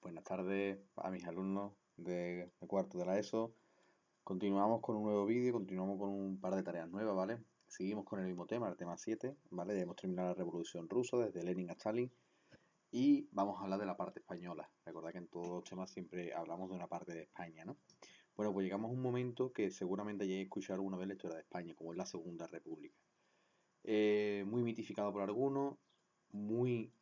Buenas tardes a mis alumnos de cuarto de la ESO. Continuamos con un nuevo vídeo, continuamos con un par de tareas nuevas, ¿vale? Seguimos con el mismo tema, el tema 7, ¿vale? Ya hemos terminado la Revolución Rusa, desde Lenin a Stalin, y vamos a hablar de la parte española. Recordad que en todos los temas siempre hablamos de una parte de España, ¿no? Bueno, pues llegamos a un momento que seguramente hayáis escuchado alguna vez la historia de España, como es la Segunda República. Muy mitificado por algunos, muy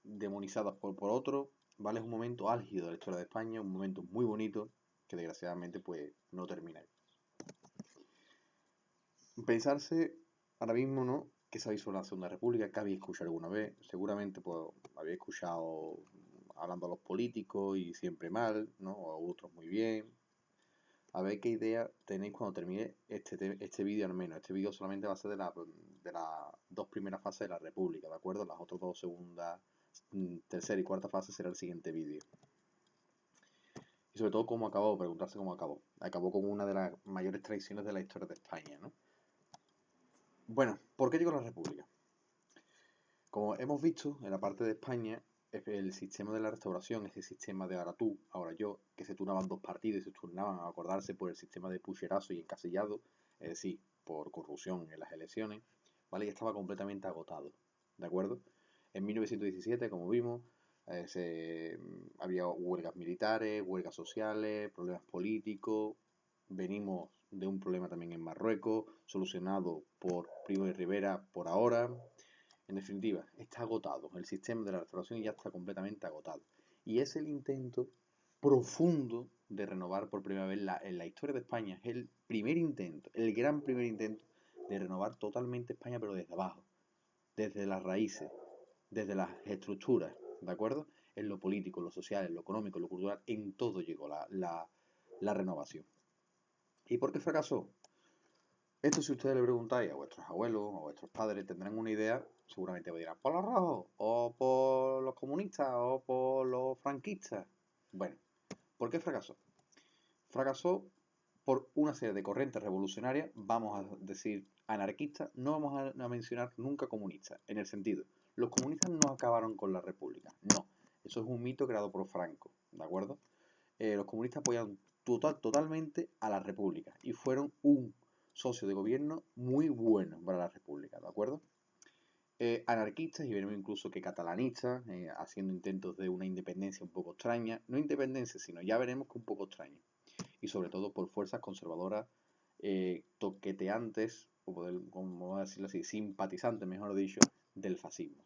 demonizadas por otros, ¿vale? Es un momento álgido de la historia de España, un momento muy bonito que desgraciadamente pues no termina ahí. Pensarse ahora mismo, ¿no? ¿Qué sabéis sobre la Segunda República? ¿Qué habéis escuchado alguna vez? Seguramente pues habéis escuchado hablando a los políticos y siempre mal, ¿no? O a otros muy bien. A ver qué idea tenéis cuando termine este vídeo al menos. Este vídeo solamente va a ser de las dos primeras fases de la República, ¿de acuerdo? Las otras dos, segunda, tercera y cuarta fase será el siguiente vídeo. Y sobre todo cómo acabó, preguntarse cómo acabó. Acabó como una de las mayores traiciones de la historia de España, ¿no? Bueno, ¿por qué llegó la República? Como hemos visto, en la parte de España, el sistema de la restauración, ese sistema de ahora tú, ahora yo, que se turnaban dos partidos y se turnaban a acordarse por el sistema de pucherazo y encasillado, es decir, por corrupción en las elecciones, ¿vale? Ya estaba completamente agotado, ¿de acuerdo? En 1917, como vimos, había huelgas militares, huelgas sociales, problemas políticos. Venimos de un problema también en Marruecos, solucionado por Primo de Rivera por ahora. En definitiva, está agotado. El sistema de la restauración ya está completamente agotado. Y es el intento profundo de renovar por primera vez en la historia de España. Es el primer intento, el gran primer intento de renovar totalmente España, pero desde abajo, desde las raíces, desde las estructuras, ¿de acuerdo? En lo político, en lo social, en lo económico, en lo cultural, en todo llegó la renovación. ¿Y por qué fracasó? Esto, si ustedes le preguntáis a vuestros abuelos o a vuestros padres, tendrán una idea, seguramente me dirán, por los rojos, o por los comunistas, o por los franquistas. Bueno, ¿por qué fracasó? Fracasó por una serie de corrientes revolucionarias, vamos a decir anarquistas, no vamos a mencionar nunca comunistas, en el sentido, los comunistas no acabaron con la república, no, eso es un mito creado por Franco, ¿de acuerdo? Los comunistas apoyaron totalmente a la república y fueron un socio de gobierno muy bueno para la república, ¿de acuerdo? Anarquistas y veremos incluso que catalanistas, haciendo intentos de una independencia un poco extraña, no independencia, sino ya veremos que un poco extraña, y sobre todo por fuerzas conservadoras toqueteantes, o como decirlo así, simpatizantes, mejor dicho, del fascismo.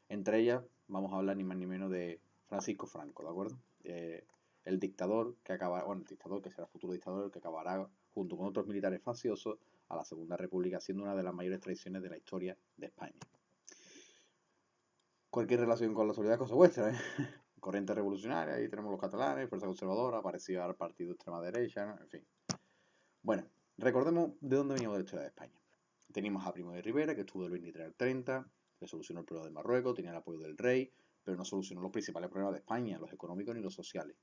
Entre ellas vamos a hablar ni más ni menos de Francisco Franco, ¿de acuerdo? El dictador que acaba, bueno, el dictador que será futuro dictador, que acabará junto con otros militares facciosos a la Segunda República, siendo una de las mayores traiciones de la historia de España. Cualquier relación con la soledad es cosa vuestra, ¿eh? Corriente revolucionaria, ahí tenemos los catalanes, fuerza conservadora, parecida al partido de extrema derecha, ¿no? En fin. Bueno, recordemos de dónde veníamos de la historia de España. Teníamos a Primo de Rivera, que estuvo del 23 al 30, que solucionó el problema de Marruecos, tenía el apoyo del rey, pero no solucionó los principales problemas de España, los económicos ni los sociales.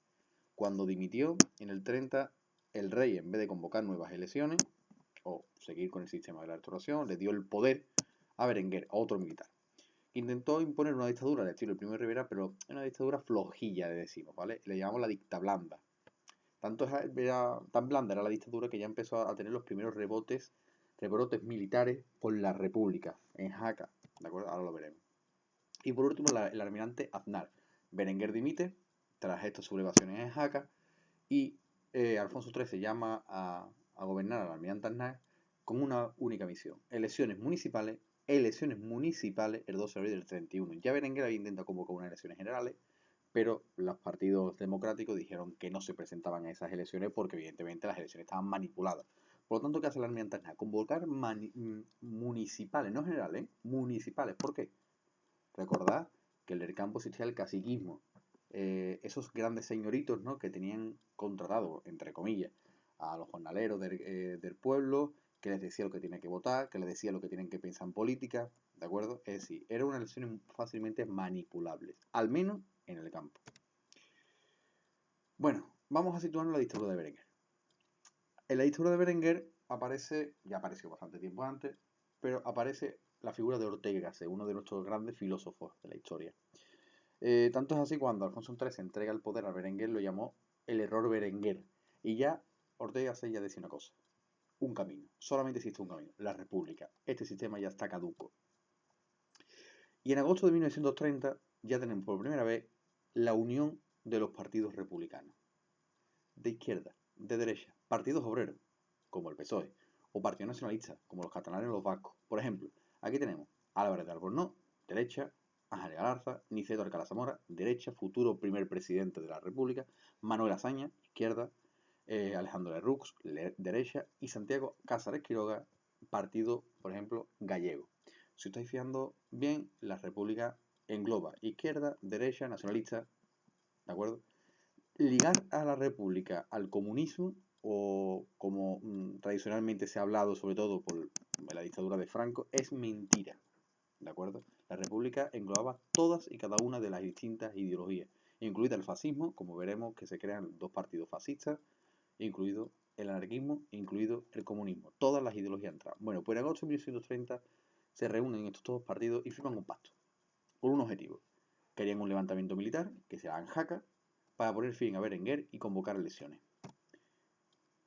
Cuando dimitió, en el 30, el rey, en vez de convocar nuevas elecciones, o seguir con el sistema de la restauración, le dio el poder a Berenguer, a otro militar. Intentó imponer una dictadura al estilo del Primo de Rivera, pero una dictadura flojilla, le decimos, ¿vale? Le llamamos la dicta blanda. Tan blanda era la dictadura que ya empezó a tener los primeros rebrotes militares con la República, en Jaca, ¿de acuerdo? Ahora lo veremos. Y por último, el almirante Aznar. Berenguer dimite tras estas sublevaciones en Jaca y Alfonso XIII llama a gobernar al almirante Aznar con una única misión: elecciones municipales el 12 de abril del 31. Ya Berenguer había intentado convocar unas elecciones generales, pero los partidos democráticos dijeron que no se presentaban a esas elecciones porque evidentemente las elecciones estaban manipuladas. Por lo tanto, ¿qué hace la almirante Aznar? Convocar municipales, no generales, municipales. ¿Por qué? Recordad que en el campo existía el caciquismo. Esos grandes señoritos, ¿no?, que tenían contratado, entre comillas, a los jornaleros del pueblo, que les decía lo que tienen que votar, que les decía lo que tienen que pensar en política, ¿de acuerdo? Es decir, eran unas elecciones fácilmente manipulables, al menos en el campo. Bueno, vamos a situarnos en la dictadura de Berenguer. En la dictadura de Berenguer aparece, ya apareció bastante tiempo antes, pero aparece la figura de Ortega y Gasset, uno de nuestros grandes filósofos de la historia. Tanto es así cuando Alfonso XIII entrega el poder a Berenguer lo llamó el error Berenguer. Y ya Ortega se ya decía una cosa, un camino, solamente existe un camino, la república. Este sistema ya está caduco. Y en agosto de 1930 ya tenemos por primera vez la unión de los partidos republicanos. De izquierda, de derecha, partidos obreros, como el PSOE, o partidos nacionalistas, como los catalanes o los vascos. Por ejemplo, aquí tenemos Álvarez de Albornoz, derecha, Ángel Galarza, Niceto Alcalá Zamora, derecha, futuro primer presidente de la República, Manuel Azaña, izquierda, Alejandro Lerroux, derecha, y Santiago Cáceres Quiroga, partido, por ejemplo, gallego. Si estáis fijando bien, la República engloba izquierda, derecha, nacionalista, ¿de acuerdo? Ligar a la República al comunismo, o como tradicionalmente se ha hablado, sobre todo por la dictadura de Franco, es mentira, ¿de acuerdo? La República englobaba todas y cada una de las distintas ideologías, incluida el fascismo, como veremos que se crean dos partidos fascistas, incluido el anarquismo, incluido el comunismo. Todas las ideologías entraban. Bueno, pues en agosto de 1930 se reúnen estos dos partidos y firman un pacto, con un objetivo. Querían un levantamiento militar, que se llama Jaca, para poner fin a Berenguer y convocar elecciones.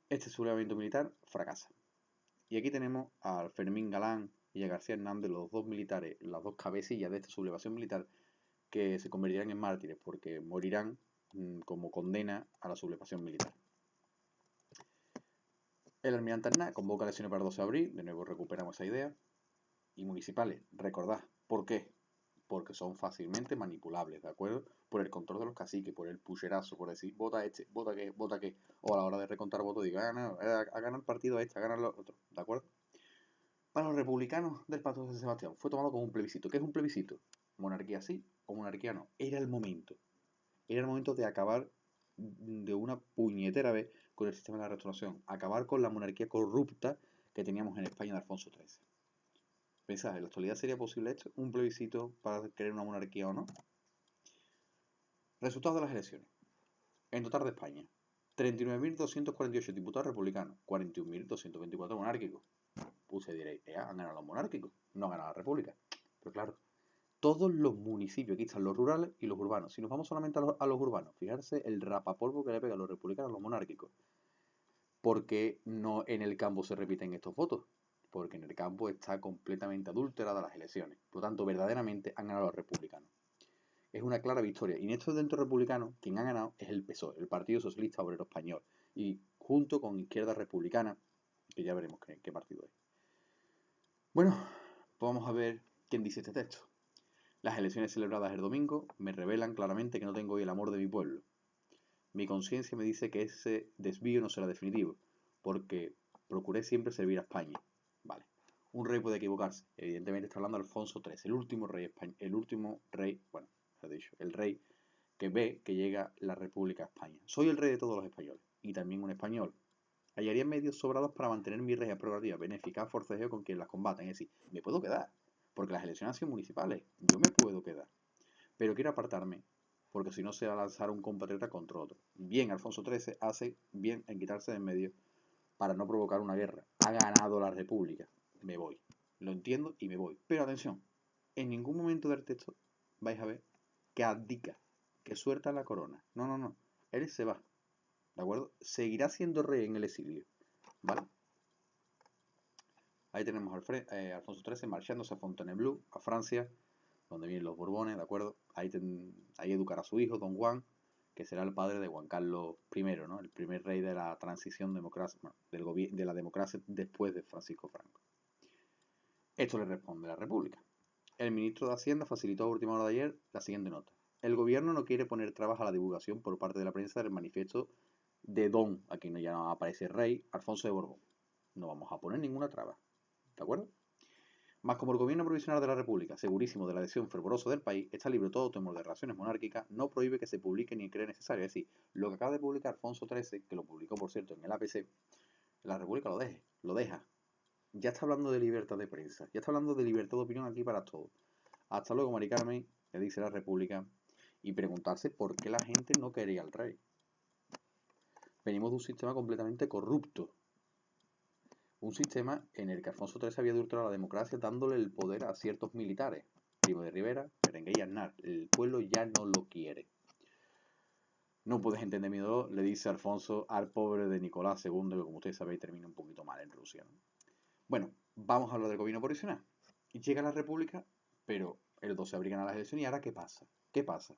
Este sublevamiento militar fracasa. Y aquí tenemos a Fermín Galán y a García Hernández, los dos militares, las dos cabecillas de esta sublevación militar, que se convertirán en mártires porque morirán como condena a la sublevación militar. El almirante Aznar convoca elecciones para el 12 de abril, de nuevo recuperamos esa idea. Y municipales, recordad, ¿por qué? Porque son fácilmente manipulables, ¿de acuerdo? Por el control de los caciques, por el pucherazo, por decir, vota este, vota qué, vota qué. O a la hora de recontar votos, digo, ha ganado el partido este, ha ganado el otro, ¿de acuerdo? Para los republicanos del Pacto de San Sebastián fue tomado como un plebiscito. ¿Qué es un plebiscito? Monarquía sí o monarquía no. Era el momento. Era el momento de acabar de una puñetera vez con el sistema de la restauración. Acabar con la monarquía corrupta que teníamos en España de Alfonso XIII. ¿Pensás, en la actualidad sería posible esto? ¿Un plebiscito para querer una monarquía o no? Resultados de las elecciones. En total de España, 39.248 diputados republicanos, 41.224 monárquicos. Puse diréis, han ganado los monárquicos, no ha ganado la república. Pero claro, todos los municipios, aquí están los rurales y los urbanos. Si nos vamos solamente a los urbanos, fijarse el rapapolvo que le pega a los republicanos a los monárquicos. ¿Por qué no en el campo se repiten estos votos? Porque en el campo está completamente adulterada las elecciones. Por lo tanto, verdaderamente han ganado los republicanos. Es una clara victoria. Y en estos dentro republicanos, quien ha ganado es el PSOE, el Partido Socialista Obrero Español. Y junto con Izquierda Republicana, que ya veremos qué partido es. Bueno, pues vamos a ver quién dice este texto. Las elecciones celebradas el domingo me revelan claramente que no tengo hoy el amor de mi pueblo. Mi conciencia me dice que ese desvío no será definitivo, porque procuré siempre servir a España. Vale. Un rey puede equivocarse. Evidentemente está hablando de Alfonso XIII, el rey que ve que llega la República a España. Soy el rey de todos los españoles, y también un español. Hallaría medios sobrados para mantener mi regia prerrogativa, benéfica forcejeo con quien las combaten. Es decir, me puedo quedar, porque las elecciones han sido municipales. Yo me puedo quedar. Pero quiero apartarme, porque si no se va a lanzar un compatriota contra otro. Bien, Alfonso XIII hace bien en quitarse de en medio para no provocar una guerra. Ha ganado la República. Me voy. Lo entiendo y me voy. Pero atención, en ningún momento del texto vais a ver que abdica, que suelta la corona. No, no, no. Él se va. ¿De acuerdo? Seguirá siendo rey en el exilio. ¿Vale? Ahí tenemos a Alfonso XIII marchándose a Fontainebleau, a Francia, donde vienen los Borbones, ¿de acuerdo? Ahí educará a su hijo, don Juan, que será el padre de Juan Carlos I, ¿no? El primer rey de la transición de la democracia después de Francisco Franco. Esto le responde la República. El ministro de Hacienda facilitó a última hora de ayer la siguiente nota. El gobierno no quiere poner trabas a la divulgación por parte de la prensa del manifiesto de don, aquí ya no aparece rey, Alfonso de Borbón. No vamos a poner ninguna traba, ¿de acuerdo? Más como el gobierno provisional de la República, segurísimo de la adhesión fervorosa del país, está libre de todo temor de relaciones monárquicas, no prohíbe que se publique ni cree necesario. Es decir, lo que acaba de publicar Alfonso XIII, que lo publicó por cierto en el APC, la República lo deja. Ya está hablando de libertad de prensa, ya está hablando de libertad de opinión aquí para todos. Hasta luego, Mari Carmen, le dice la República, y preguntarse por qué la gente no quería al rey. Venimos de un sistema completamente corrupto. Un sistema en el que Alfonso XIII había adulterado la democracia dándole el poder a ciertos militares. Primo de Rivera, Berenguer y Aznar. El pueblo ya no lo quiere. No puedes entender mi dolor, le dice Alfonso al pobre de Nicolás II, que como ustedes sabéis termina un poquito mal en Rusia, ¿no? Bueno, vamos a hablar del gobierno provisional. Llega la república, pero el 12 de abril gana las elecciones y ahora ¿qué pasa? ¿Qué pasa?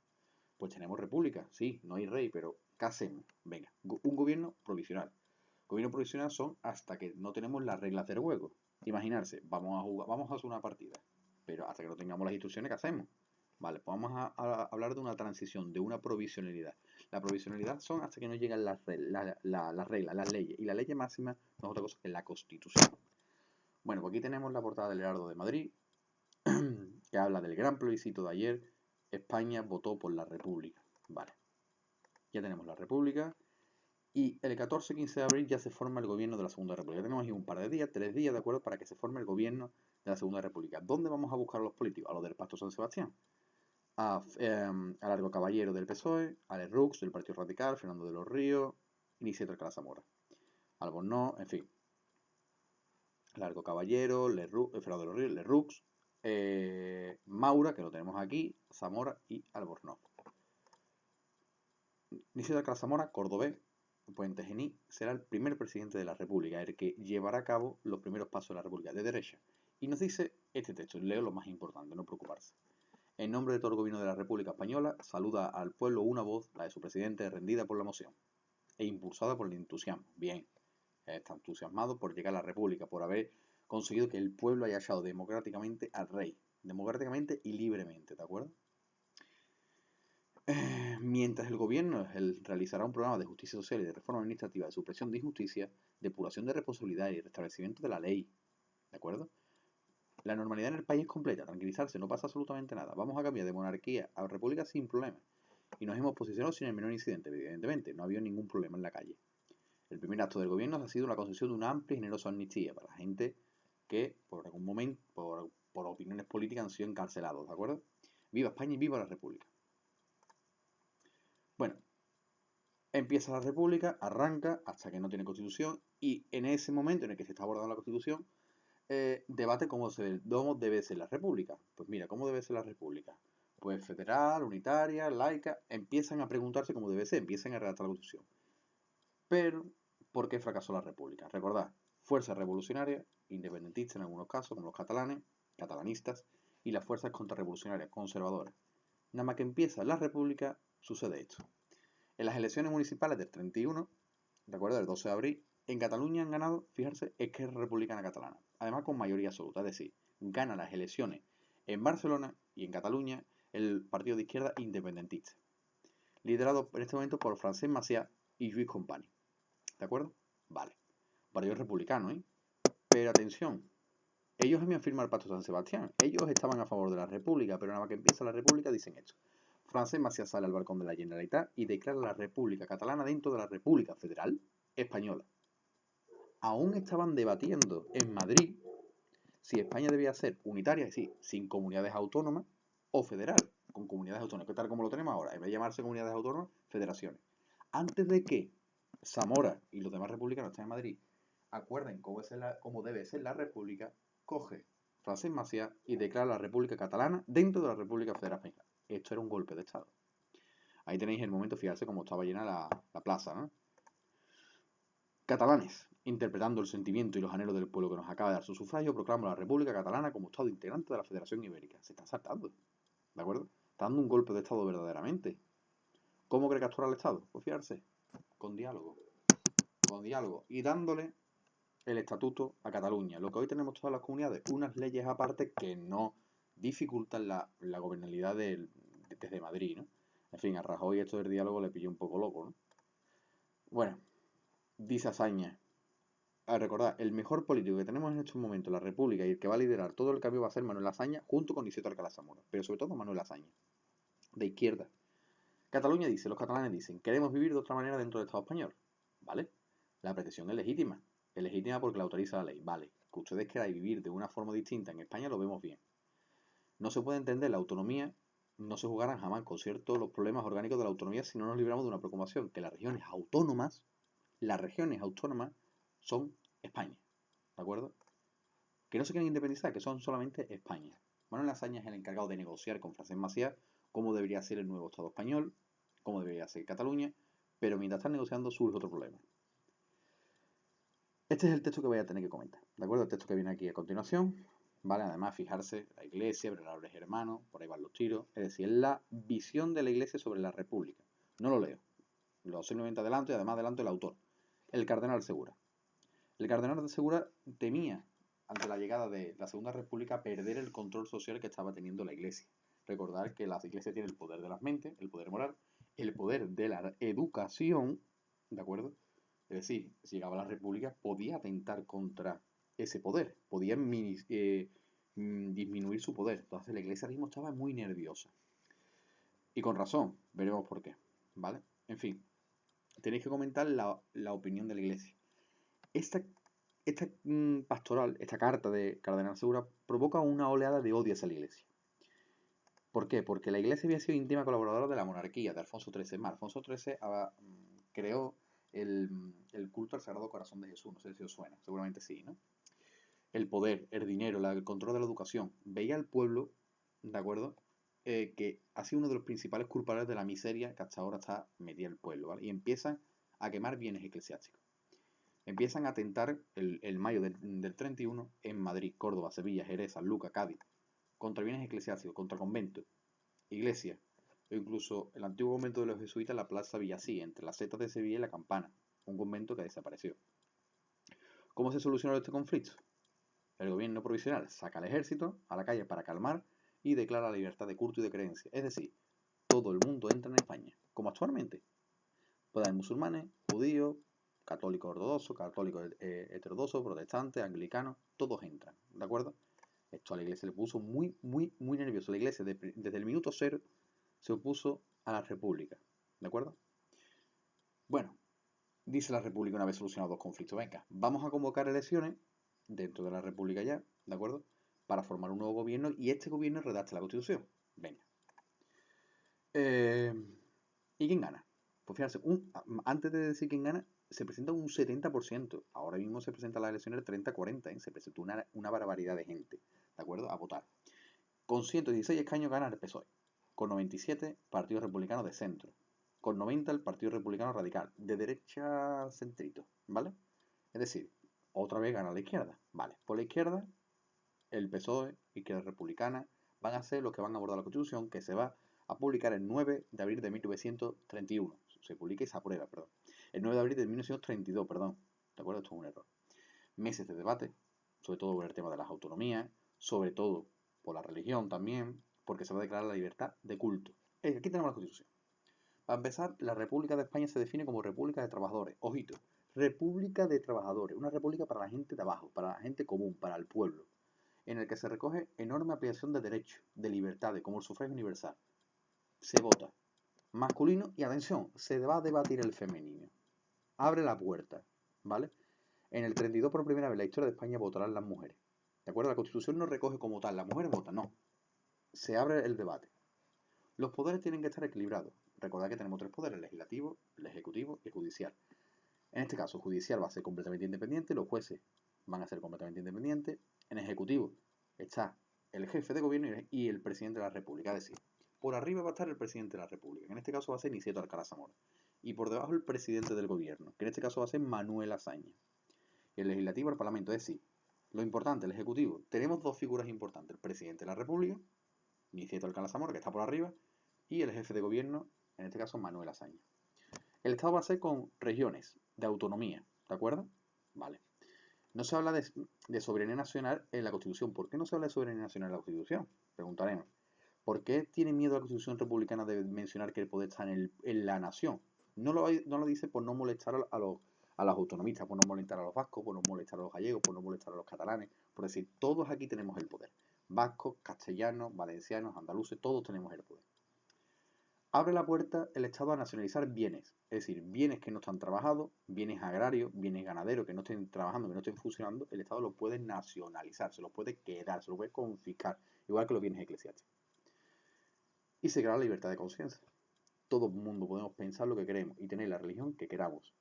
Pues tenemos república, sí, no hay rey, pero ¿qué hacemos? Venga, un gobierno provisional. Gobierno provisional son hasta que no tenemos las reglas del juego. Imaginarse, vamos a jugar, vamos a hacer una partida, pero hasta que no tengamos las instrucciones, ¿qué hacemos? Vale, pues vamos a hablar de una transición, de una provisionalidad. La provisionalidad son hasta que no llegan las reglas, las leyes. Y la ley máxima no es otra cosa que la Constitución. Bueno, pues aquí tenemos la portada del Heraldo de Madrid, que habla del gran plebiscito de ayer. España votó por la República. Vale, ya tenemos la República. Y el 14-15 de abril ya se forma el gobierno de la Segunda República. Tenemos ahí un par de días, 3 días, ¿de acuerdo? Para que se forme el gobierno de la Segunda República. ¿Dónde vamos a buscar a los políticos? A los del Pacto San Sebastián. A Largo Caballero del PSOE, a Lerroux del Partido Radical, Fernando de los Ríos, Iniceto Alcalá Zamora. Albornoz, en fin. Largo Caballero, Fernando de los Ríos, Lerroux, Maura, que lo tenemos aquí, Zamora y Albornoz. Iniceto Alcalá Zamora, cordobés, Puente Gení, será el primer presidente de la República, el que llevará a cabo los primeros pasos de la República, de derecha. Y nos dice este texto, leo lo más importante, no preocuparse. En nombre de todo el gobierno de la República Española, saluda al pueblo una voz, la de su presidente, rendida por la emoción e impulsada por el entusiasmo. Bien, está entusiasmado por llegar a la República, por haber conseguido que el pueblo haya echado democráticamente al rey. Democráticamente y libremente, ¿de acuerdo? Mientras el gobierno realizará un programa de justicia social y de reforma administrativa, de supresión de injusticia, depuración de responsabilidad y restablecimiento de la ley, ¿de acuerdo? La normalidad en el país es completa, tranquilizarse, no pasa absolutamente nada. Vamos a cambiar de monarquía a república sin problema. Y nos hemos posicionado sin el menor incidente, evidentemente, no ha habido ningún problema en la calle. El primer acto del gobierno ha sido la concesión de una amplia y generosa amnistía para la gente que, por algún momento, por opiniones políticas, han sido encarcelados, ¿de acuerdo? Viva España y viva la República. Bueno, empieza la República, arranca hasta que no tiene constitución y en ese momento en el que se está abordando la constitución, debate cómo debe ser la República. Pues mira, ¿cómo debe ser la República? Pues federal, unitaria, laica, empiezan a preguntarse cómo debe ser, empiezan a redactar la constitución. Pero, ¿por qué fracasó la República? Recordad, fuerzas revolucionarias, independentistas en algunos casos, como los catalanes, catalanistas, y las fuerzas contrarrevolucionarias, conservadoras. Nada más que empieza la República, sucede esto. En las elecciones municipales del 31, ¿de acuerdo? Del 12 de abril, en Cataluña han ganado, fijarse, Esquerra Republicana Catalana. Además con mayoría absoluta, es decir, gana las elecciones en Barcelona y en Cataluña el partido de izquierda independentista, liderado en este momento por Francesc Macià y Lluís Companys. ¿De acuerdo? Vale. Partido republicano, ¿eh? Pero atención, ellos habían firmado el Pacto de San Sebastián. Ellos estaban a favor de la República, pero nada más que empieza la República dicen esto. Francesc Macià sale al balcón de la Generalitat y declara la República Catalana dentro de la República Federal Española. Aún estaban debatiendo en Madrid si España debía ser unitaria, es decir, sin comunidades autónomas, o federal, con comunidades autónomas, que tal como lo tenemos ahora, en vez de llamarse comunidades autónomas, federaciones. Antes de que Zamora y los demás republicanos que están en Madrid acuerden cómo debe ser la república, coge Francesc Macià y declara la República Catalana dentro de la República Federal Española. Esto era un golpe de Estado. Ahí tenéis el momento, fijarse cómo estaba llena la plaza, ¿no? Catalanes, interpretando el sentimiento y los anhelos del pueblo que nos acaba de dar su sufragio, proclama la República Catalana como Estado integrante de la Federación Ibérica. Se están saltando, ¿de acuerdo? Está dando un golpe de Estado verdaderamente. ¿Cómo cree que actúa el Estado? Pues fijarse, con diálogo. Con diálogo. Y dándole el estatuto a Cataluña. Lo que hoy tenemos todas las comunidades, unas leyes aparte que no dificultan la gobernabilidad desde Madrid, ¿no? En fin, a Rajoy esto del diálogo le pilló un poco loco, ¿no? Bueno, dice Azaña, a recordar, el mejor político que tenemos en estos momentos, la República, y el que va a liderar todo el cambio va a ser Manuel Azaña, junto con Nicieto Alcalá Zamora, pero sobre todo Manuel Azaña, de izquierda. Cataluña dice, los catalanes dicen, queremos vivir de otra manera dentro del Estado español, ¿vale? La pretensión es legítima porque la autoriza la ley, vale. Que ustedes queráis vivir de una forma distinta en España lo vemos bien. No se puede entender la autonomía, no se jugarán jamás con ciertos los problemas orgánicos de la autonomía si no nos libramos de una preocupación, que las regiones autónomas son España, ¿de acuerdo? Que no se quieren independizar, que son solamente España. Manuel Azaña es el encargado de negociar con Francesc Macià cómo debería ser el nuevo Estado español, cómo debería ser Cataluña, pero mientras están negociando surge otro problema. Este es el texto que voy a tener que comentar, ¿de acuerdo? El texto que viene aquí a continuación, ¿vale? Además, fijarse, la Iglesia, veneradores hermanos, por ahí van los tiros, es decir, es la visión de la Iglesia sobre la República. No lo leo, lo simplemente adelanto y además adelanto el autor, el cardenal Segura. El cardenal Segura temía, ante la llegada de la Segunda República, perder el control social que estaba teniendo la Iglesia. Recordar que la Iglesia tiene el poder de las mentes, el poder moral, el poder de la educación, ¿de acuerdo? Es decir, si llegaba la República, podía atentar contra ese poder, podía disminuir su poder. Entonces la Iglesia ahora mismo estaba muy nerviosa. Y con razón, veremos por qué, ¿vale? En fin, tenéis que comentar la opinión de la Iglesia. Esta pastoral, esta carta de Cardenal Segura, provoca una oleada de odio hacia la Iglesia. ¿Por qué? Porque la Iglesia había sido íntima colaboradora de la monarquía, de Alfonso XIII. Alfonso XIII creó el culto al Sagrado Corazón de Jesús, no sé si os suena, seguramente sí, ¿no? El poder, el dinero, el control de la educación. Veía al pueblo, ¿de acuerdo? Que ha sido uno de los principales culpables de la miseria que hasta ahora está metida el pueblo, ¿vale? Y empiezan a quemar bienes eclesiásticos. Empiezan a atentar el mayo del 31 en Madrid, Córdoba, Sevilla, Jerez, San Lucas, Cádiz, contra bienes eclesiásticos, contra conventos, iglesias, o incluso el antiguo convento de los jesuitas en la Plaza Villasí, entre las setas de Sevilla y la Campana, un convento que desapareció. ¿Cómo se solucionó este conflicto? El gobierno provisional saca al ejército a la calle para calmar y declara la libertad de culto y de creencia. Es decir, todo el mundo entra en España, como actualmente. Puede haber musulmanes, judíos, católicos ortodoxos, católicos heterodoxos, protestantes, anglicanos, todos entran, ¿de acuerdo? Esto a la Iglesia le puso muy nervioso. La Iglesia desde el minuto cero se opuso a la República, ¿de acuerdo? Bueno, dice la República una vez solucionados dos conflictos, venga, vamos a convocar elecciones dentro de la República ya, ¿de acuerdo? Para formar un nuevo gobierno y este gobierno redacte la Constitución. Venga. ¿Y quién gana? Pues fíjense, antes de decir quién gana, se presenta un 70%. Ahora mismo se presenta las elecciones 30-40, ¿eh? Se presentó una barbaridad de gente, ¿de acuerdo? A votar. Con 116 escaños gana el PSOE. Con 97, Partido Republicano de Centro. Con 90, el Partido Republicano Radical. De derecha centrito, ¿vale? Es decir, otra vez gana la izquierda. Vale, por la izquierda, el PSOE, Izquierda Republicana, van a ser los que van a abordar la Constitución, que se va a publicar el 9 de abril de 1931. Se publica y se aprueba, perdón. El 9 de abril de 1932, perdón. ¿De acuerdo? Esto es un error. Meses de debate, sobre todo por el tema de las autonomías, sobre todo por la religión también, porque se va a declarar la libertad de culto. Aquí tenemos la Constitución. Para empezar, la República de España se define como República de Trabajadores. Ojito, República de Trabajadores, una república para la gente de abajo, para la gente común, para el pueblo, en el que se recoge enorme ampliación de derechos, de libertades, como el sufragio universal. Se vota masculino y atención, se va a debatir el femenino. Abre la puerta, ¿vale? En el 32 por primera vez en la historia de España votarán las mujeres. ¿De acuerdo? La Constitución no recoge como tal, las mujeres votan, no. Se abre el debate. Los poderes tienen que estar equilibrados. Recordad que tenemos tres poderes, el legislativo, el ejecutivo y el judicial. En este caso, el judicial va a ser completamente independiente, los jueces van a ser completamente independientes. En el ejecutivo está el jefe de gobierno y el presidente de la República. Es decir, por arriba va a estar el presidente de la República, que en este caso va a ser Niceto Alcalá Zamora. Y por debajo el presidente del gobierno, que en este caso va a ser Manuel Azaña. Y el legislativo, el parlamento. Es decir, lo importante, el ejecutivo. Tenemos dos figuras importantes, el presidente de la República, Niceto Alcalá Zamora, que está por arriba, y el jefe de gobierno, en este caso Manuel Azaña. El Estado va a ser con regiones de autonomía, ¿de acuerdo? Vale. No se habla de soberanía nacional en la Constitución. ¿Por qué no se habla de soberanía nacional en la Constitución? Preguntaremos. ¿Por qué tiene miedo la Constitución republicana de mencionar que el poder está en la nación? No lo dice por no molestar a los autonomistas, por no molestar a los vascos, por no molestar a los gallegos, por no molestar a los catalanes, por decir, todos aquí tenemos el poder. Vascos, castellanos, valencianos, andaluces, todos tenemos el poder. Abre la puerta el Estado a nacionalizar bienes, es decir, bienes que no están trabajados, bienes agrarios, bienes ganaderos que no estén trabajando, que no estén funcionando, el Estado los puede nacionalizar, se los puede quedar, se los puede confiscar, igual que los bienes eclesiásticos. Y se crea la libertad de conciencia. Todo el mundo podemos pensar lo que queremos y tener la religión que queramos.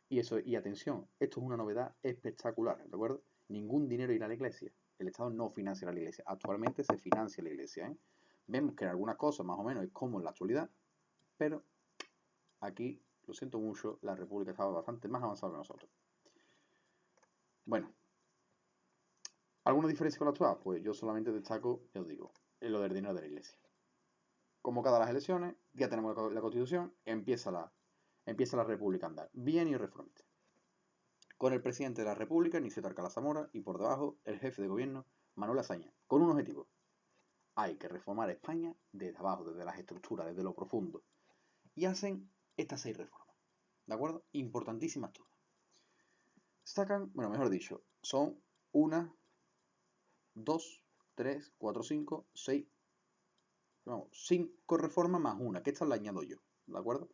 Y atención, esto es una novedad espectacular, ¿de acuerdo? Ningún dinero irá a la iglesia. El Estado no financia a la Iglesia. Actualmente se financia la Iglesia, ¿eh? Vemos que en algunas cosas más o menos es como en la actualidad, pero aquí, lo siento mucho, la República estaba bastante más avanzada que nosotros. Bueno, ¿alguna diferencia con la actual? Pues yo solamente destaco, ya os digo, en lo del dinero de la Iglesia. Convocadas las elecciones, ya tenemos la Constitución, empieza la República a andar. Bien y reformista. Con el presidente de la República, Niceto Alcalá Zamora, y por debajo, el jefe de gobierno, Manuel Azaña, con un objetivo. Hay que reformar España desde abajo, desde las estructuras, desde lo profundo. Y hacen estas 6 reformas. ¿De acuerdo? Importantísimas todas. Sacan, bueno, mejor dicho, son 1, 2, 3, 4, 5, 6, no, 5 reformas más una, que esta la añado yo, ¿de acuerdo?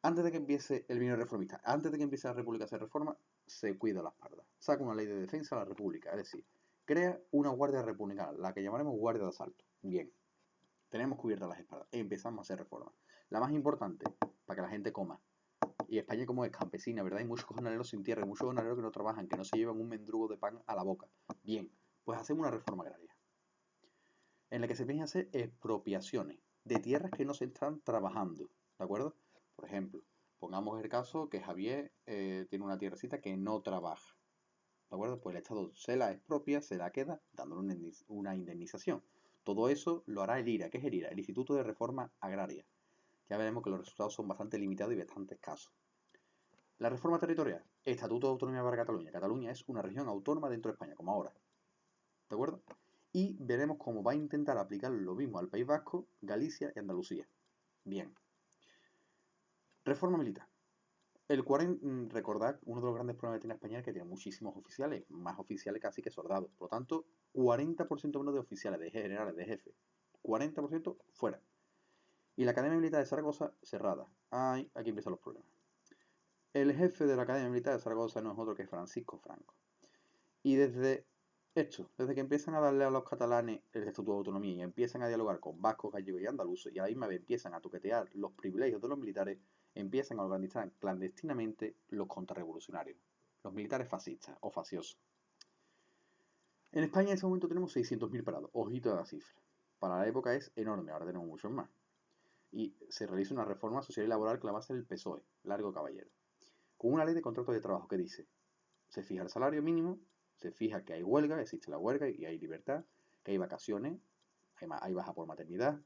Antes de que empiece el bienio reformista, antes de que empiece la República a hacer reforma, se cuida la espalda. Saca una ley de defensa a la República, es decir, crea una guardia republicana, la que llamaremos guardia de asalto. Bien, tenemos cubiertas las espaldas, empezamos a hacer reformas. La más importante, para que la gente coma. Y España como es campesina, ¿verdad? Hay muchos jornaleros sin tierra, hay muchos jornaleros que no trabajan, que no se llevan un mendrugo de pan a la boca. Bien, pues hacemos una reforma agraria, en la que se piensa hacer expropiaciones de tierras que no se están trabajando, ¿de acuerdo? Por ejemplo, pongamos el caso que Javier tiene una tierrecita que no trabaja, ¿de acuerdo? Pues el Estado se la expropia, se la queda, dándole una indemnización. Todo eso lo hará el IRA. ¿Qué es el IRA? El Instituto de Reforma Agraria. Ya veremos que los resultados son bastante limitados y bastante escasos. La reforma territorial. Estatuto de Autonomía para Cataluña. Cataluña es una región autónoma dentro de España, como ahora. ¿De acuerdo? Y veremos cómo va a intentar aplicar lo mismo al País Vasco, Galicia y Andalucía. Bien. Reforma militar. Recordad, uno de los grandes problemas que tiene España es que tiene muchísimos oficiales, más oficiales casi que soldados. Por lo tanto, 40% menos de oficiales, de generales, de jefes. 40% fuera. Y la Academia Militar de Zaragoza cerrada. Ay, aquí empiezan los problemas. El jefe de la Academia Militar de Zaragoza no es otro que Francisco Franco. Y desde que empiezan a darle a los catalanes el Estatuto de Autonomía y empiezan a dialogar con vascos, gallegos y andaluces, y a la misma vez empiezan a toquetear los privilegios de los militares, empiezan a organizar clandestinamente los contrarrevolucionarios, los militares fascistas o faciosos. En España en ese momento tenemos 600.000 parados. Ojito a la cifra. Para la época es enorme, ahora tenemos muchos más. Y se realiza una reforma social y laboral que la va a hacer el PSOE, largo caballero, con una ley de contratos de trabajo que dice, se fija el salario mínimo, se fija que hay huelga, existe la huelga y hay libertad, que hay vacaciones, hay baja por maternidad,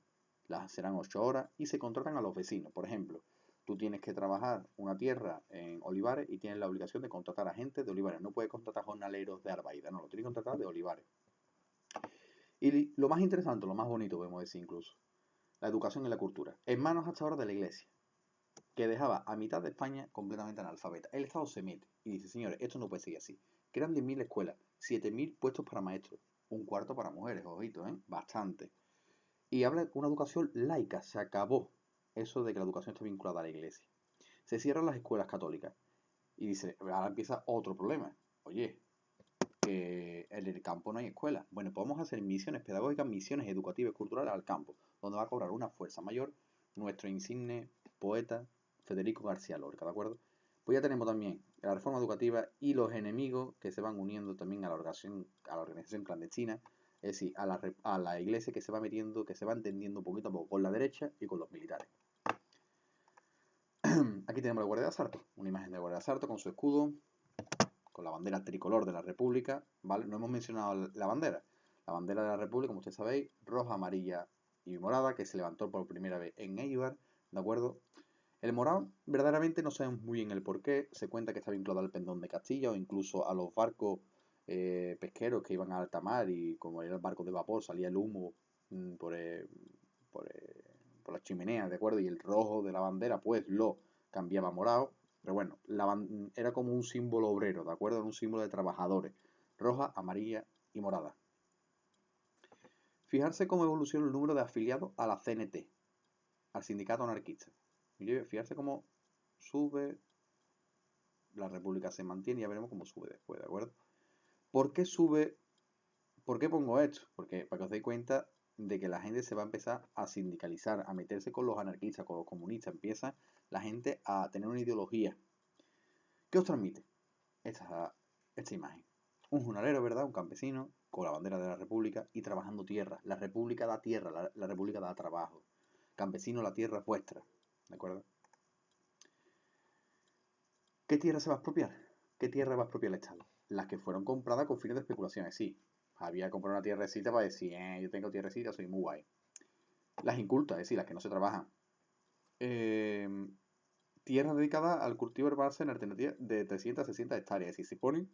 las serán 8 horas y se contratan a los vecinos. Por ejemplo, tú tienes que trabajar una tierra en olivares y tienes la obligación de contratar a gente de olivares. No puedes contratar jornaleros de Arbaida, no, lo tienes que contratar de olivares. Y lo más interesante, lo más bonito, podemos decir incluso, la educación y la cultura, en manos hasta ahora de la Iglesia, que dejaba a mitad de España completamente analfabeta. El Estado se mete y dice, señores, esto no puede seguir así. Crean 10.000 escuelas, 7.000 puestos para maestros, un cuarto para mujeres, ojito, bastante. Y habla de una educación laica, se acabó eso de que la educación está vinculada a la Iglesia. Se cierran las escuelas católicas y dice, ahora empieza otro problema. Oye, que en el campo no hay escuela. Bueno, podemos hacer misiones pedagógicas, misiones educativas y culturales al campo, donde va a cobrar una fuerza mayor nuestro insigne poeta Federico García Lorca, ¿de acuerdo? Pues ya tenemos también la reforma educativa y los enemigos que se van uniendo también a la organización clandestina, es decir, a la iglesia que se va metiendo, que se va entendiendo poquito a poco con la derecha y con los militares. Aquí tenemos la Guardia de Asalto, una imagen de la Guardia de Asalto con su escudo, con la bandera tricolor de la República, ¿vale? No hemos mencionado la bandera. La bandera de la República, como ustedes sabéis, roja, amarilla y morada, que se levantó por primera vez en Eibar, ¿de acuerdo? El morado, verdaderamente no sabemos muy bien el porqué. Se cuenta que está vinculado al pendón de Castilla o incluso a los barcos pesqueros que iban a alta mar y como era el barco de vapor salía el humo por las chimeneas, ¿de acuerdo? Y el rojo de la bandera pues lo cambiaba a morado. Pero bueno, era como un símbolo obrero, ¿de acuerdo? Era un símbolo de trabajadores. Roja, amarilla y morada. Fijarse cómo evoluciona el número de afiliados a la CNT, al sindicato anarquista. Fijarse cómo sube, la República se mantiene y ya veremos cómo sube después, ¿de acuerdo? ¿Por qué sube? ¿Por qué pongo esto? Porque para que os deis cuenta de que la gente se va a empezar a sindicalizar, a meterse con los anarquistas, con los comunistas, empieza la gente a tener una ideología. ¿Qué os transmite esta imagen? Un jornalero, ¿verdad? Un campesino, con la bandera de la República y trabajando tierra. La República da tierra, la República da trabajo. Campesino, la tierra es vuestra, ¿de acuerdo? ¿Qué tierra se va a expropiar? ¿Qué tierra va a expropiar el Estado? Las que fueron compradas con fines de especulaciones, sí. Había comprado una tierrecita para decir, yo tengo tierrecita, soy muy guay. Las incultas, es decir, las que no se trabajan. Tierras dedicadas al cultivo herbáceo en alternativa de 300 a 600 hectáreas. Es decir, se ponen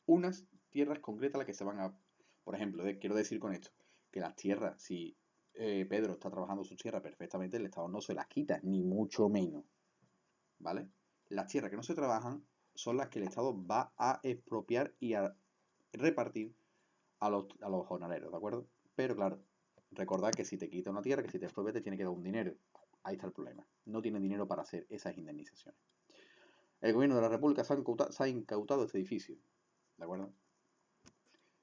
unas tierras concretas a las que se van a... Por ejemplo, quiero decir con esto, que las tierras, si Pedro está trabajando sus tierras perfectamente, el Estado no se las quita, ni mucho menos. ¿Vale? Las tierras que no se trabajan son las que el Estado va a expropiar y a repartir a los jornaleros, ¿de acuerdo? Pero claro, recordad que si te quita una tierra, que si te expropia, te tiene que dar un dinero. Ahí está el problema. No tiene dinero para hacer esas indemnizaciones. El gobierno de la República se ha incautado este edificio, ¿de acuerdo?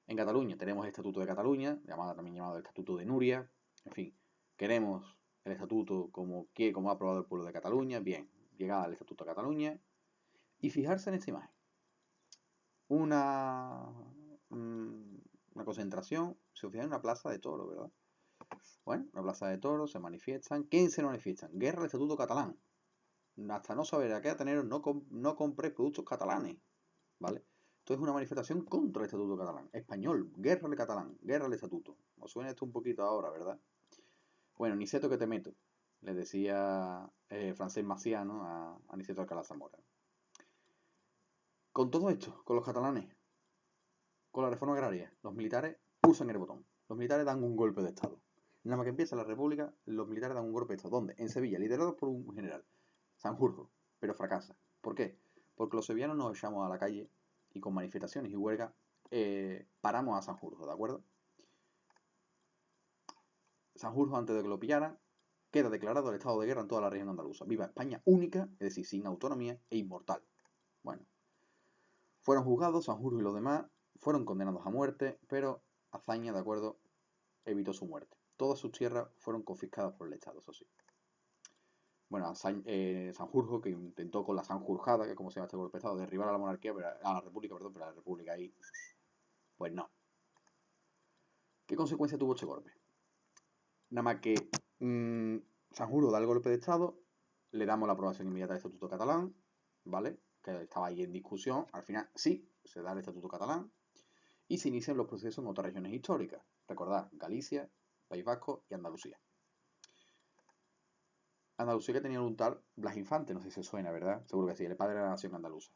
En Cataluña tenemos el Estatuto de Cataluña, también llamado el Estatuto de Núria. En fin, queremos el estatuto como ha aprobado el pueblo de Cataluña. Bien, llegada al Estatuto de Cataluña. Y fijarse en esta imagen. Una concentración, se fijan en una plaza de toros, ¿verdad? Bueno, una plaza de toros, se manifiestan. ¿Quién se manifiestan? Guerra al Estatuto Catalán. Hasta no saber a qué ateneros, no compréis productos catalanes, ¿vale? Esto es una manifestación contra el Estatuto Catalán. Español, guerra al catalán, guerra al Estatuto. Os suena esto un poquito ahora, ¿verdad? Bueno, Niceto que te meto, le decía Francés Maciá, ¿no? a Niceto Alcalá Zamora. Con todo esto, con los catalanes, con la reforma agraria, los militares pulsan el botón. Los militares dan un golpe de Estado. Nada más que empieza la República, los militares dan un golpe de Estado. ¿Dónde? En Sevilla, liderados por un general, Sanjurjo, pero fracasa. ¿Por qué? Porque los sevillanos nos echamos a la calle y con manifestaciones y huelgas paramos a Sanjurjo, ¿de acuerdo? Sanjurjo, antes de que lo pillaran, queda declarado el estado de guerra en toda la región andaluza. Viva España única, es decir, sin autonomía e inmortal. Bueno, fueron juzgados, Sanjurjo y los demás fueron condenados a muerte, pero Azaña, de acuerdo, evitó su muerte. Todas sus tierras fueron confiscadas por el Estado, eso sí. Bueno, Sanjurjo, que intentó con la Sanjurjada, que es como se llama este golpe de Estado, derribar a la monarquía, a la república, perdón, pero a la república ahí, pues no. ¿Qué consecuencia tuvo este golpe? Nada más que Sanjurjo da el golpe de Estado, le damos la aprobación inmediata del Estatuto Catalán, ¿vale? Que estaba ahí en discusión, al final sí, se da el Estatuto Catalán, y se inician los procesos en otras regiones históricas. Recordad, Galicia, País Vasco y Andalucía. Andalucía que tenía un tal Blas Infante, no sé si se suena, ¿verdad? Seguro que sí, el padre de la nación andaluza.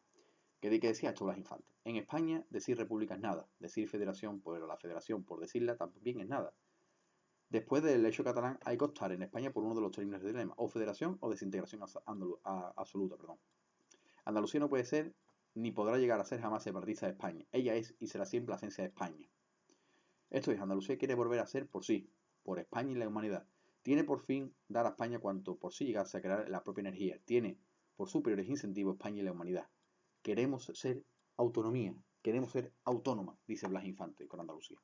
¿Qué decía esto Blas Infante? En España decir república es nada, decir federación, pues la federación por decirla también es nada. Después del hecho catalán hay que optar en España por uno de los términos del dilema, o federación o desintegración absoluta, perdón. Andalucía no puede ser ni podrá llegar a ser jamás separatista de España. Ella es y será siempre la esencia de España. Esto es, Andalucía quiere volver a ser por sí, por España y la humanidad. Tiene por fin dar a España cuanto por sí llegase a crear la propia energía. Tiene por superiores incentivos España y la humanidad. Queremos ser autonomía, queremos ser autónoma, dice Blas Infante con Andalucía.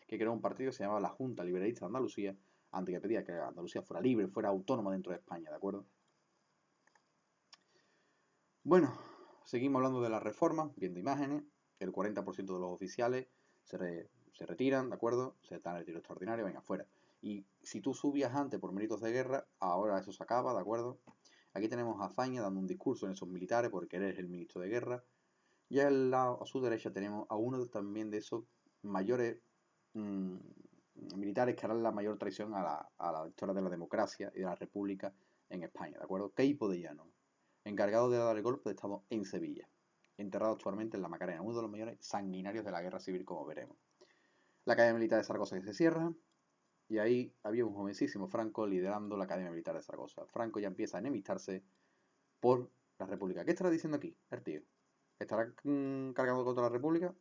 Que creó un partido que se llamaba la Junta Liberalista de Andalucía, antes que pedía que Andalucía fuera libre, fuera autónoma dentro de España, ¿de acuerdo? Bueno, seguimos hablando de las reformas, viendo imágenes. El 40% de los oficiales se retiran, ¿de acuerdo? Se están en retiro extraordinario, venga, fuera. Y si tú subías antes por méritos de guerra, ahora eso se acaba, ¿de acuerdo? Aquí tenemos a Azaña dando un discurso en esos militares porque él es el ministro de guerra. Y a su derecha tenemos a uno también de esos mayores militares que harán la mayor traición a la historia de la democracia y de la república en España, ¿de acuerdo? Queipo de Llano, encargado de dar el golpe de Estado en Sevilla, enterrado actualmente en la Macarena, uno de los mayores sanguinarios de la guerra civil, como veremos. La Academia Militar de Zaragoza que se cierra, y ahí había un jovencísimo Franco liderando la Academia Militar de Zaragoza. Franco ya empieza a enemistarse por la República. ¿Qué estará diciendo aquí el tío? ¿Estará cargando contra la República?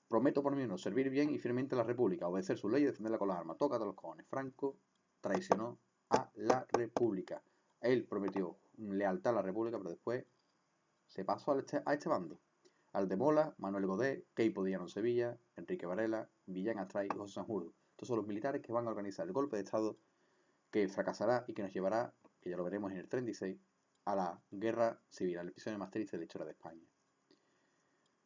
Prometo por mí no servir bien y firmemente a la República, obedecer sus leyes y defenderla con las armas. Tócate los cojones. Franco traicionó a la República. Él prometió lealtad a la República, pero después se pasó a este bando. Aldemola, Manuel Godet, Queipo de Llano en Sevilla, Enrique Varela, Villán Astray y José Sanjurjo. Estos son los militares que van a organizar el golpe de Estado que fracasará y que nos llevará, que ya lo veremos en el 36, a la guerra civil, al episodio más triste de la historia de España.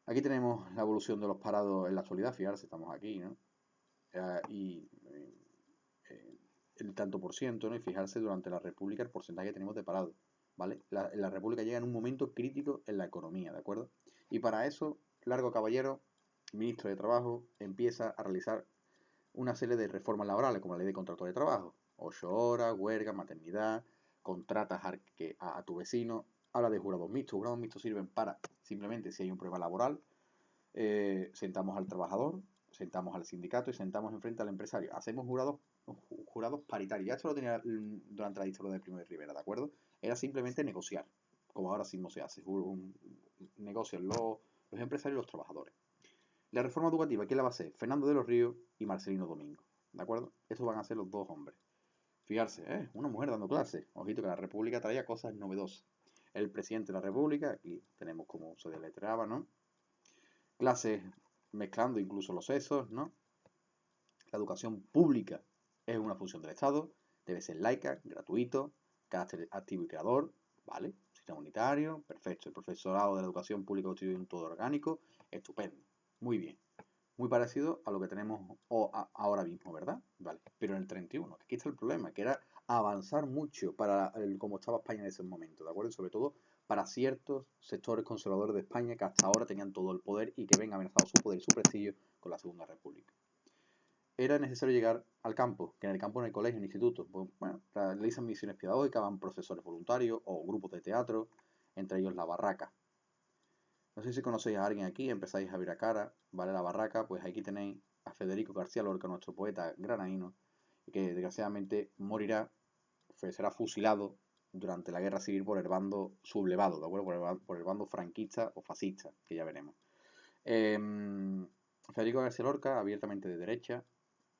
Aquí tenemos la evolución de los parados en la actualidad, fijarse, estamos aquí, ¿no? Y el tanto por ciento, ¿no? Y fijarse durante la República el porcentaje que tenemos de parados, ¿vale? La República llega en un momento crítico en la economía, ¿de acuerdo? Y para eso, Largo Caballero, ministro de Trabajo, empieza a realizar una serie de reformas laborales, como la ley de contrato de trabajo, 8 horas, huelga, maternidad, contratas a tu vecino, habla de jurados mixtos. Jurados mixtos sirven para, simplemente, si hay un problema laboral, sentamos al trabajador, sentamos al sindicato y sentamos enfrente al empresario. Hacemos jurados paritarios. Ya esto lo tenía durante la dictadura de Primo de Rivera, ¿de acuerdo? Era simplemente negociar, como ahora mismo se hace. Negocian los empresarios y los trabajadores. La reforma educativa, ¿quién la va a hacer? Fernando de los Ríos y Marcelino Domingo, ¿de acuerdo? Estos van a ser los dos hombres. Fijarse, una mujer dando clases. Ojito que la República traía cosas novedosas. El presidente de la República, aquí tenemos cómo se deletreaba, ¿no? Clases mezclando incluso los sexos, ¿no? La educación pública es una función del Estado, debe ser laica, gratuito, carácter activo y creador, ¿vale? Sistema unitario, perfecto. El profesorado de la educación pública constituye un todo orgánico, estupendo, muy bien. Muy parecido a lo que tenemos ahora mismo, ¿verdad? Vale. Pero en el 31, que aquí está el problema, que era avanzar mucho para como estaba España en ese momento, ¿de acuerdo? Y sobre todo para ciertos sectores conservadores de España que hasta ahora tenían todo el poder y que ven amenazado su poder y su prestigio con la Segunda República. Era necesario llegar al campo, que en el campo no hay colegio ni instituto. Pues, bueno, realizan misiones pedagógicas, van profesores voluntarios o grupos de teatro, entre ellos La Barraca. No sé si conocéis a alguien aquí, empezáis a ver a cara, ¿vale? La Barraca, pues aquí tenéis a Federico García Lorca, nuestro poeta granadino, que desgraciadamente morirá, será fusilado durante la guerra civil por el bando sublevado, ¿de acuerdo? Por el bando franquista o fascista, que ya veremos. Federico García Lorca, abiertamente de derecha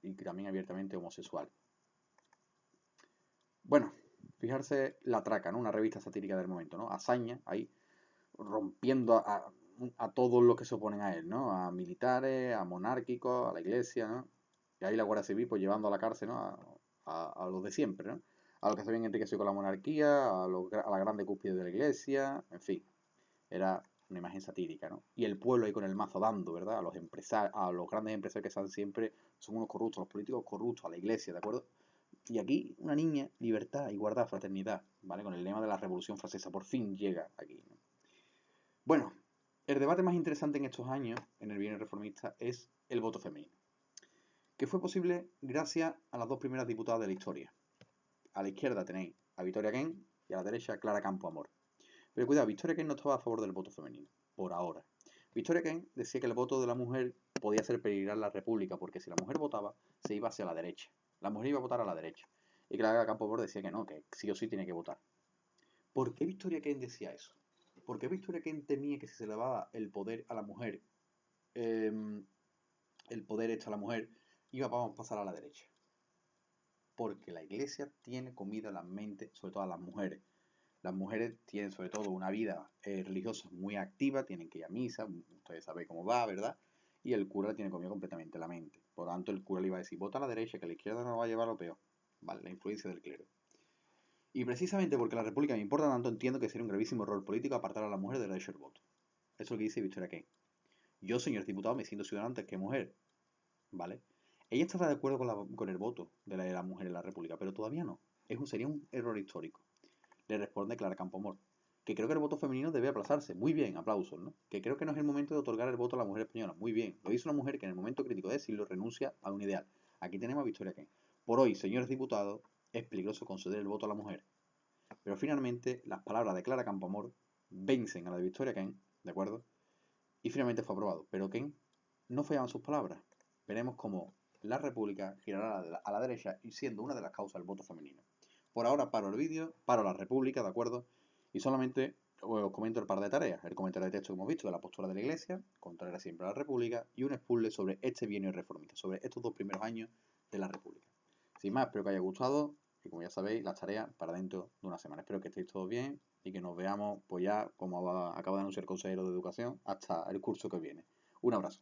y también abiertamente homosexual. Bueno, fijarse La Traca, ¿no? Una revista satírica del momento, ¿no? Hazaña, ahí, rompiendo a todos los que se oponen a él, ¿no? A militares, a monárquicos, a la iglesia, ¿no? Y ahí la Guardia Civil, pues llevando a la cárcel, ¿no? A los de siempre, ¿no? A los que se habían enriquecido con la monarquía, a la grande cúspide de la iglesia, en fin. Era una imagen satírica, ¿no? Y el pueblo ahí con el mazo dando, ¿verdad? A los grandes empresarios que están siempre, son unos corruptos, los políticos corruptos, a la iglesia, ¿de acuerdo? Y aquí una niña, libertad, igualdad, fraternidad, ¿vale? Con el lema de la Revolución Francesa, por fin llega aquí, ¿no? Bueno, el debate más interesante en estos años, en el bienio reformista, es el voto femenino, que fue posible gracias a las dos primeras diputadas de la historia. A la izquierda tenéis a Victoria Kent y a la derecha Clara Campoamor. Pero cuidado, Victoria Kent no estaba a favor del voto femenino, por ahora. Victoria Kent decía que el voto de la mujer podía hacer peligrar la república, porque si la mujer votaba, se iba hacia la derecha. La mujer iba a votar a la derecha. Y Clara Campoamor decía que no, que sí o sí tiene que votar. ¿Por qué Victoria Kent decía eso? ¿Por qué Victoria Kent temía que si se le daba el poder a la mujer, el poder hecho a la mujer, iba a pasar a la derecha? Porque la iglesia tiene comida en la mente, sobre todo a las mujeres. Las mujeres tienen sobre todo una vida religiosa muy activa, tienen que ir a misa, ustedes saben cómo va, ¿verdad? Y el cura la tiene comida completamente en la mente. Por lo tanto, el cura le iba a decir, vota a la derecha, que a la izquierda no va a llevar lo peor. Vale, la influencia del clero. Y precisamente porque la república me importa tanto, entiendo que sería un gravísimo error político apartar a la mujer del derecho al voto. Eso es lo que dice Victoria Kent. Yo, señor diputado, me siento ciudadano antes que mujer, ¿vale? Ella estaba de acuerdo con el voto de la mujer en la república, pero todavía no. Sería un error histórico. Le responde Clara Campoamor, que creo que el voto femenino debe aplazarse. Muy bien, aplausos, ¿no? Que creo que no es el momento de otorgar el voto a la mujer española. Muy bien. Lo hizo una mujer que en el momento crítico de siglo renuncia a un ideal. Aquí tenemos a Victoria Kent. Por hoy, señores diputados, es peligroso conceder el voto a la mujer. Pero finalmente, las palabras de Clara Campoamor vencen a la de Victoria Kent, ¿de acuerdo? Y finalmente fue aprobado. Pero Kent no fallaban sus palabras. Veremos cómo la República girará a la derecha y siendo una de las causas del voto femenino. Por ahora paro el vídeo, paro la República, ¿de acuerdo? Y solamente os comento el par de tareas. El comentario de texto que hemos visto de la postura de la Iglesia, contraria siempre a la República, y un expuzzle sobre este bienio reformista, sobre estos dos primeros años de la República. Sin más, espero que haya gustado y como ya sabéis, las tareas para dentro de una semana. Espero que estéis todos bien y que nos veamos, pues ya, como acaba de anunciar el consejero de Educación, hasta el curso que viene. Un abrazo.